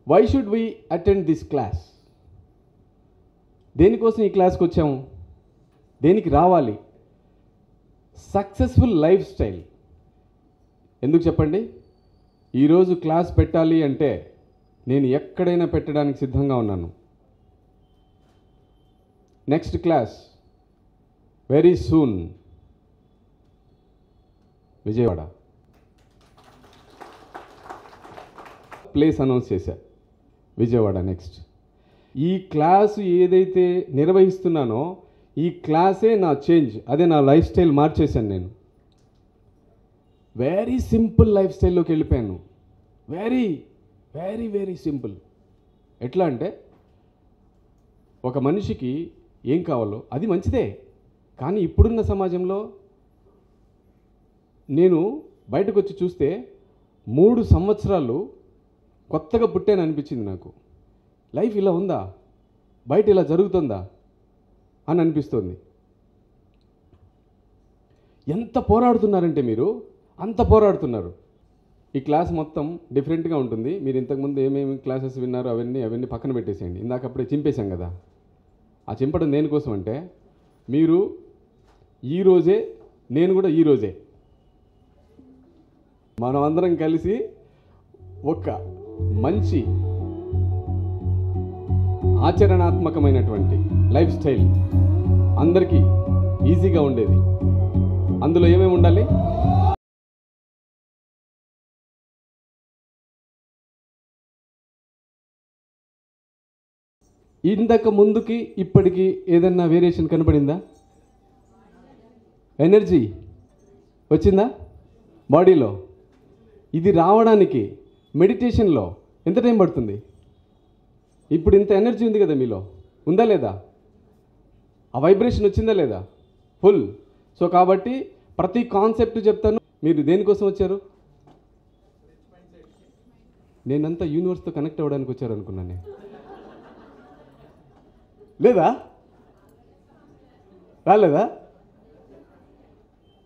Why should we attend this class? దేనికోసం ఈ క్లాస్కి వచ్చాము? దేనికి రావాలి? Successful lifestyle. ఎందుకు చెప్పండి? ఈరోజు క్లాస్ పెట్టాలి అంటే నేను ఎక్కడైనా పెట్టడానికి సిద్ధంగా ఉన్నాను. Next class very soon Vijayawada. Place announce చేశా, విజయవాడ నెక్స్ట్. ఈ క్లాసు ఏదైతే నిర్వహిస్తున్నానో ఈ క్లాసే నా చేంజ్, అదే నా లైఫ్ స్టైల్ మార్చేశాను. నేను వెరీ సింపుల్ లైఫ్ స్టైల్లోకి వెళ్ళిపోయాను. Very very very simple. ఎట్లా అంటే ఒక మనిషికి ఏం కావాలో అది మంచిదే, కానీ ఇప్పుడున్న సమాజంలో నేను బయటకు వచ్చి చూస్తే 3 సంవత్సరాలు కొత్తగా పుట్టాను అనిపించింది నాకు. లైఫ్ ఇలా ఉందా, బయట ఇలా జరుగుతుందా అని అనిపిస్తుంది. ఎంత పోరాడుతున్నారంటే మీరు అంత పోరాడుతున్నారు. ఈ క్లాస్ మొత్తం డిఫరెంట్గా ఉంటుంది. మీరు ఇంతకుముందు ఏమేమి క్లాసెస్ విన్నారో అవన్నీ పక్కన పెట్టేసేయండి. ఇందాక అప్పుడే చింపేశాం కదా. ఆ చింపడం దేనికోసం అంటే మీరు ఈరోజే, నేను కూడా ఈరోజే మనం అందరం కలిసి ఒక మంచి ఆచరణాత్మకమైనటువంటి లైఫ్ స్టైల్ అందరికీ ఈజీగా ఉండేది. అందులో ఏమేమి ఉండాలి? ఇంతకు ముందుకి ఇప్పటికి ఏదన్నా వేరియేషన్ కనపడిందా? ఎనర్జీ వచ్చిందా బాడీలో? ఇది రావడానికి మెడిటేషన్లో ఎంత టైం పడుతుంది? ఇప్పుడు ఇంత ఎనర్జీ ఉంది కదా మీలో, ఉందా లేదా? ఆ వైబ్రేషన్ వచ్చిందా లేదా? ఫుల్. సో కాబట్టి ప్రతి కాన్సెప్ట్ చెప్తాను. మీరు దేనికోసం వచ్చారు? నేనంతా యూనివర్స్తో కనెక్ట్ అవ్వడానికి వచ్చారు అనుకున్నాను. లేదా? రాలేదా?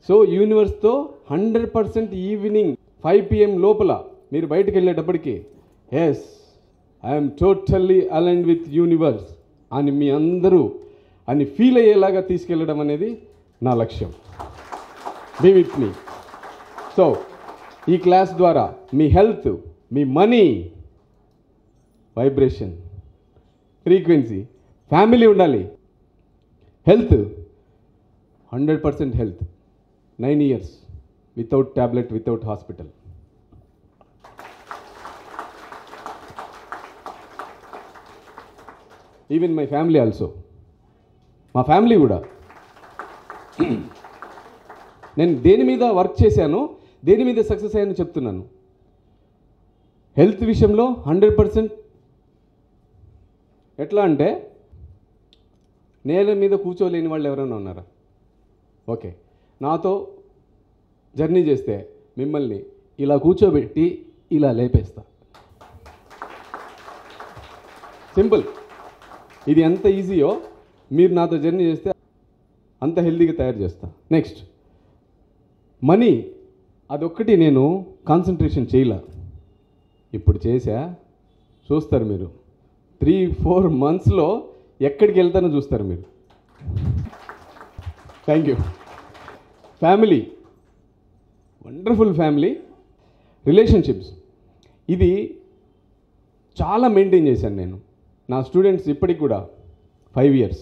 సో యూనివర్స్తో 100% ఈవినింగ్ 5 PM లోపల మీరు బయటకు వెళ్ళేటప్పటికి yes I'm totally aligned with universe అని మీ అందరూ అని ఫీల్ అయ్యేలాగా తీసుకెళ్ళడం అనేది నా లక్ష్యం. Be with me. సో ఈ క్లాస్ ద్వారా మీ హెల్త్, మీ మనీ, వైబ్రేషన్, ఫ్రీక్వెన్సీ, ఫ్యామిలీ ఉండాలి. Health 100% health. 9 years without tablet, without hospital. Even my family also. మా ఫ్యామిలీ కూడా నేను దేని మీద వర్క్ చేశాను, దేని మీద సక్సెస్ అయ్యానో చెప్తున్నాను. హెల్త్ విషయంలో 100%. ఎట్లా అంటే నేల మీద కూర్చోలేని వాళ్ళు ఎవరైనా ఉన్నారా? ఓకే, నాతో జర్నీ చేస్తే మిమ్మల్ని ఇలా కూర్చోబెట్టి ఇలా లేపేస్తా. సింపుల్. ఇది ఎంత ఈజీయో మీరు నాతో జర్నీ చేస్తే అంత హెల్తీగా తయారు చేస్తా. నెక్స్ట్ మనీ, అదొక్కటి నేను కాన్సన్ట్రేషన్ చేయలే. ఇప్పుడు చేసా, చూస్తారు మీరు. 3-4 monthsలో ఎక్కడికి వెళ్తానో చూస్తారు మీరు. Thank you. Family, wonderful family. Relationships, ఇది చాలా మెయింటైన్ చేశాను నేను. నా స్టూడెంట్స్ ఇప్పటికి కూడా 5 years.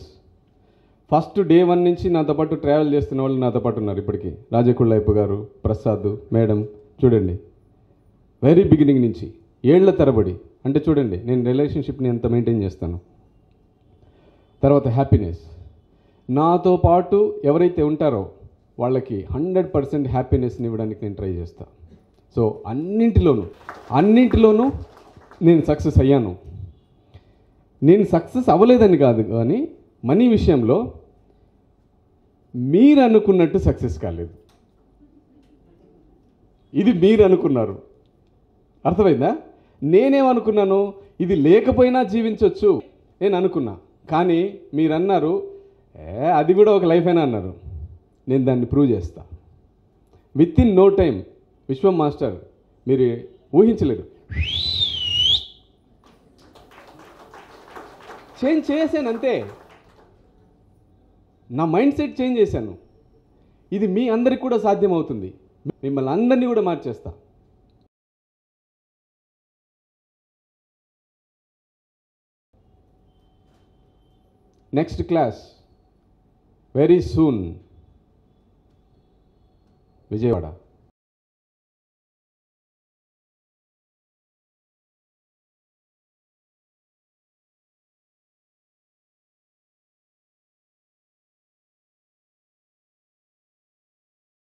ఫస్ట్ డే 1 నుంచి నాతో పాటు ట్రావెల్ చేస్తున్న వాళ్ళు నాతో పాటు ఉన్నారు ఇప్పటికీ. రాజకుళ్ళయ్యప్ప గారు, ప్రసాద్ మేడం, చూడండి వెరీ బిగినింగ్ నుంచి ఏళ్ల తరబడి. అంటే చూడండి నేను రిలేషన్షిప్ని ఎంత మెయింటైన్ చేస్తాను. తర్వాత హ్యాపీనెస్, నాతో పాటు ఎవరైతే ఉంటారో వాళ్ళకి 100% హ్యాపీనెస్ని ఇవ్వడానికి నేను ట్రై చేస్తాను. సో అన్నింటిలోనూ నేను సక్సెస్ అయ్యాను. నేను సక్సెస్ అవ్వలేదని కాదు, కానీ మనీ విషయంలో మీరు అనుకున్నట్టు సక్సెస్ కాలేదు. ఇది మీరు అనుకున్నారు. అర్థమైందా? నేనేమనుకున్నాను, ఇది లేకపోయినా జీవించవచ్చు నేను అనుకున్నా. కానీ మీరు అన్నారు అది కూడా ఒక లైఫ్ అయినా అన్నారు. నేను దాన్ని ప్రూవ్ చేస్తా. Within no time. విశ్వం మాస్టర్ మీరు ఊహించలేరు. చేంజ్ చేశాను అంతే. నా మైండ్ సెట్ చేంజ్ చేశాను. ఇది మీ అందరికి కూడా సాధ్యమవుతుంది. మిమ్మల్ని అందరినీ కూడా మార్చేస్తా. Next class very soon, Vijayawada.